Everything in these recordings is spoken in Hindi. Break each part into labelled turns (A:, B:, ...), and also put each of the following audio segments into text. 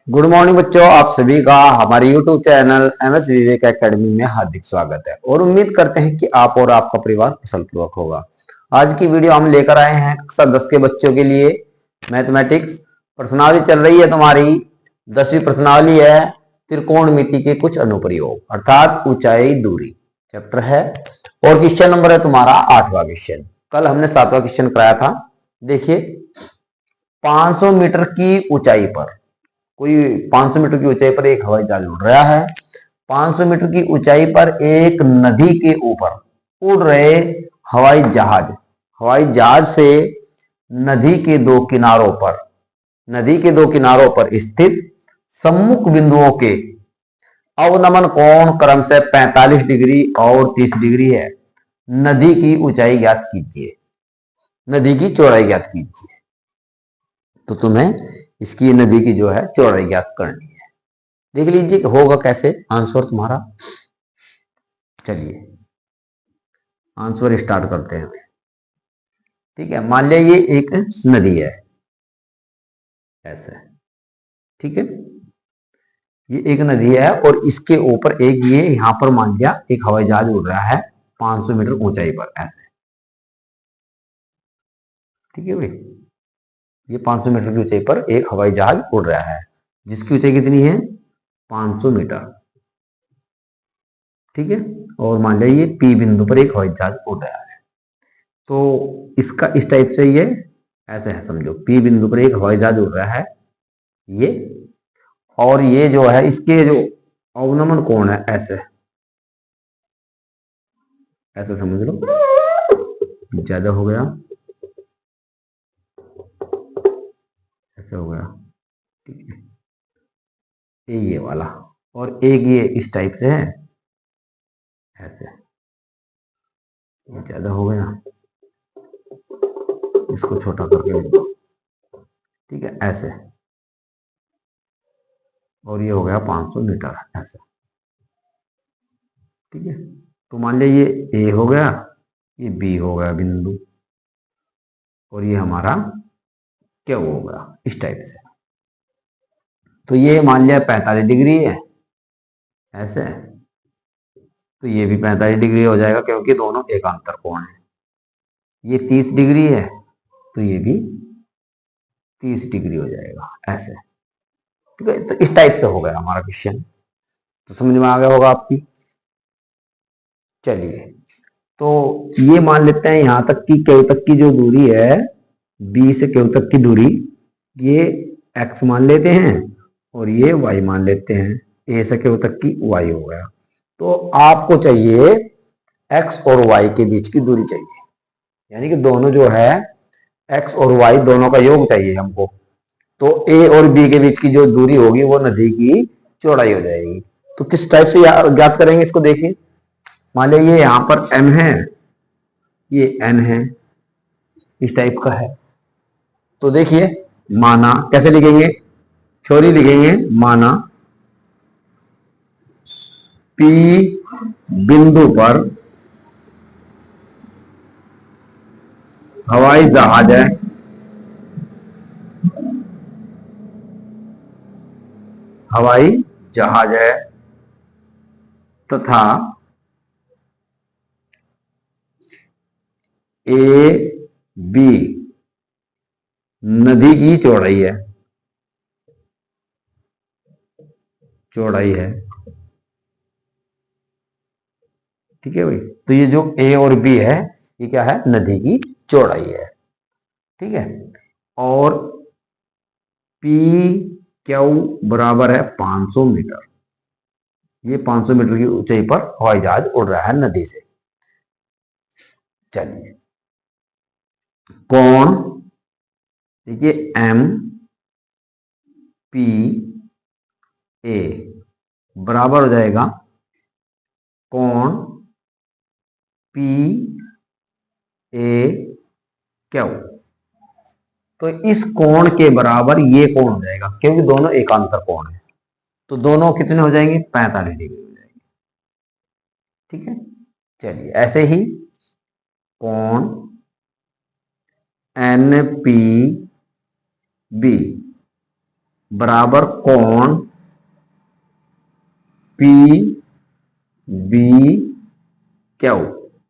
A: गुड मॉर्निंग बच्चों, आप सभी का हमारे YouTube चैनल MS विवेक एकेडमी में हार्दिक स्वागत है और उम्मीद करते हैं कि आप और आपका परिवार कुशल पूर्वक होगा। आज की वीडियो हम लेकर आए हैं कक्षा 10 के बच्चों के लिए मैथमेटिक्स। प्रश्नावली चल रही है तुम्हारी 10वीं प्रश्नावली है त्रिकोणमिति के कुछ अनुप्रयोग अर्थात ऊंचाई दूरी चैप्टर है और क्वेश्चन नंबर है तुम्हारा 8वां क्वेश्चन। कल हमने 7वां क्वेश्चन कराया था। देखिए 500 मीटर की ऊंचाई पर कोई 500 मीटर की ऊंचाई पर एक हवाई जहाज उड़ रहा है। 500 मीटर की ऊंचाई पर एक नदी के ऊपर उड़ रहे हवाई जहाज से नदी के दो किनारों पर स्थित सम्मुख बिंदुओं के अवनमन कोण क्रमशः 45 डिग्री और 30 डिग्री है। नदी की ऊंचाई ज्ञात कीजिए, नदी की चौड़ाई ज्ञात कीजिए। तो तुम्हें इसकी नदी की जो है चौड़ाई ज्ञात करनी है। देख लीजिए कि होगा कैसे आंसर तुम्हारा। चलिए आंसर स्टार्ट करते हैं। ठीक है, मान लिया ये एक नदी है ऐसे। ठीक है, ये एक नदी है और इसके ऊपर एक ये यहां पर मान लिया एक हवाई जहाज उड़ रहा है 500 मीटर ऊंचाई पर ऐसे। ठीक है भाई, ये 500 मीटर की ऊंचाई पर एक हवाई जहाज उड़ रहा है जिसकी ऊंचाई कितनी है 500 मीटर। ठीक है, और मान लिया ये पी बिंदु पर एक हवाई जहाज उड़ रहा है। तो इसका इस टाइप से ये ऐसे है, समझो पी बिंदु पर एक हवाई जहाज उड़ रहा है ये, और ये जो है इसके जो अवनमन कोण है ऐसे ऐसे समझ लो। ज्यादा हो गया ऐसे हो गया। ठीक है, ये वाला, और एक ये इस टाइप से है ऐसे। ज्यादा हो गया, इसको छोटा करके लिख दो। ठीक है, ऐसे, और ये हो गया 500 मीटर ऐसे। ठीक है, तो मान लिया ये ए हो गया, ये बी हो गया बिंदु, और ये हमारा क्या हो गया इस टाइप से। तो ये मान लिया 45 डिग्री है ऐसे, तो ये भी 45 डिग्री हो जाएगा क्योंकि दोनों एकांतर कोण है। ये 30 डिग्री है तो ये भी 30 डिग्री हो जाएगा ऐसे। ठीक है, तो इस टाइप से हो गया हमारा क्वेश्चन। तो समझ में आ गया होगा आपकी। चलिए, तो ये मान लेते हैं यहां तक की क्यू तक की जो दूरी है, बी से क्यू तक की दूरी, ये एक्स मान लेते हैं और ये वाई मान लेते हैं। ए से क्यू तक की वाई हो गया। तो आपको चाहिए एक्स और वाई के बीच की दूरी चाहिए, यानी कि दोनों जो है एक्स और वाई दोनों का योग चाहिए हमको। तो ए और बी के बीच की जो दूरी होगी वो नदी की चौड़ाई हो जाएगी। तो किस टाइप से ज्ञात करेंगे इसको, देखिए मान लीजिए ये यहां पर m है, ये n है, इस टाइप का है। तो देखिए माना कैसे लिखेंगे, थ्योरी लिखेंगे, माना P बिंदु पर हवाई जहाज है, हवाई जहाज है तथा ए बी नदी की चौड़ाई है, चौड़ाई है। ठीक है भाई, तो ये जो ए और बी है ये क्या है, नदी की चौड़ाई है। ठीक है, और पी क्यू बराबर है 500 मीटर। ये 500 मीटर की ऊंचाई पर हवाई जहाज उड़ रहा है नदी से। चलिए, कोण देखिए एम पी ए बराबर हो जाएगा कोण पी ए क्यू। तो इस कोण के बराबर ये कोण हो जाएगा क्योंकि दोनों एकांतर कोण है। तो दोनों कितने हो जाएंगे, 45 डिग्री हो जाएंगे। ठीक है, चलिए ऐसे ही कोण एन पी बी बराबर कोण पी बी क्यू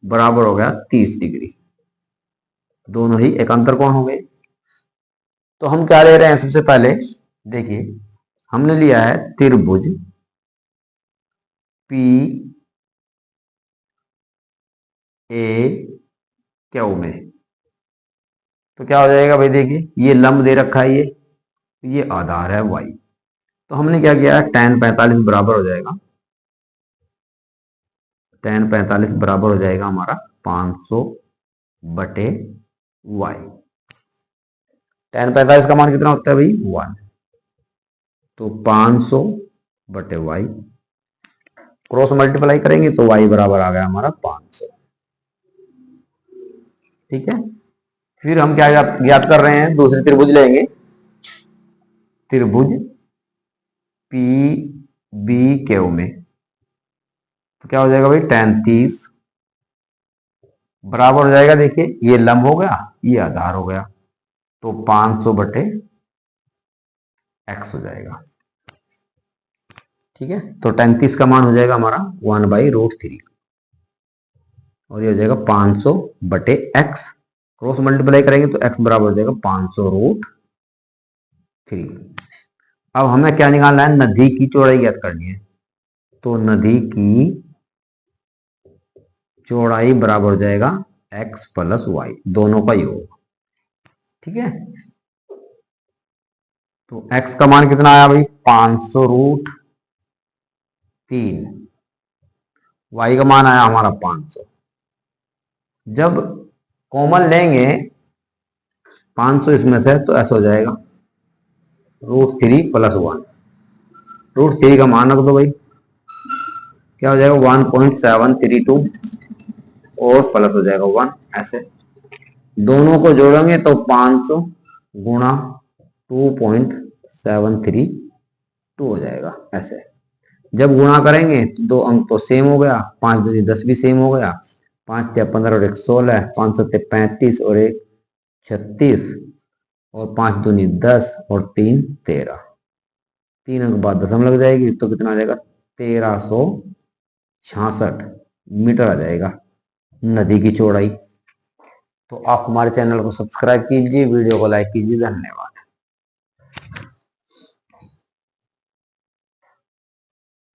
A: बराबर हो गया 30 डिग्री। दोनों ही एकांतर कोण हो गए। तो हम क्या ले रहे हैं, सबसे पहले देखिए हमने लिया है त्रिभुज पी ए क्यू में। तो क्या हो जाएगा भाई, देखिए ये लंब दे रखा है, ये आधार है वाई। तो हमने क्या किया है, tan 45 बराबर हो जाएगा, tan 45 बराबर हो जाएगा हमारा 500 बटे वाई। tan 45 का मान कितना होता है भाई, 1। तो 500 बटे वाई, क्रॉस मल्टीप्लाई करेंगे तो वाई बराबर आ गया हमारा 500। ठीक है, फिर हम क्या ज्ञात कर रहे हैं, दूसरी त्रिभुज लेंगे, त्रिभुज पी बी क्यू में। तो क्या हो जाएगा भाई, tan 30 बराबर हो जाएगा, देखिए ये लंब हो गया, ये आधार हो गया, तो 500 बटे एक्स हो जाएगा। ठीक है, तो tan 30 का मान हो जाएगा हमारा 1/√3 और ये हो जाएगा 500 बटे एक्स। क्रॉस मल्टीप्लाई करेंगे तो एक्स बराबर हो जाएगा 500√3। अब हमें क्या निकालना है, नदी की चौड़ाई ज्ञात करनी है। तो नदी की चौड़ाई बराबर हो जाएगा एक्स प्लस वाई, दोनों का योग। ठीक है, तो एक्स का मान कितना आया भाई, 500√3। वाई का मान आया हमारा 500। जब कॉमन लेंगे 500 इसमें से तो ऐसा हो जाएगा √3 + 1। √3 का मान रख दो भाई, क्या हो जाएगा 1.732 और प्लस हो जाएगा 1। ऐसे दोनों को जोड़ेंगे तो 500 गुणा 2.732 हो जाएगा। ऐसे जब गुणा करेंगे तो दो अंक तो सेम हो गया, 5 दूनी 10 भी सेम हो गया, 5 × 15 और 1 16, 5 × 35 और 1 36 और 5 दूनी 10 और 3 13। 3 अंक बाद दशम लग जाएगी तो कितना आ जाएगा, 1366 मीटर आ जाएगा नदी की चौड़ाई। तो आप हमारे चैनल को सब्सक्राइब कीजिए, वीडियो को लाइक कीजिए। धन्यवाद।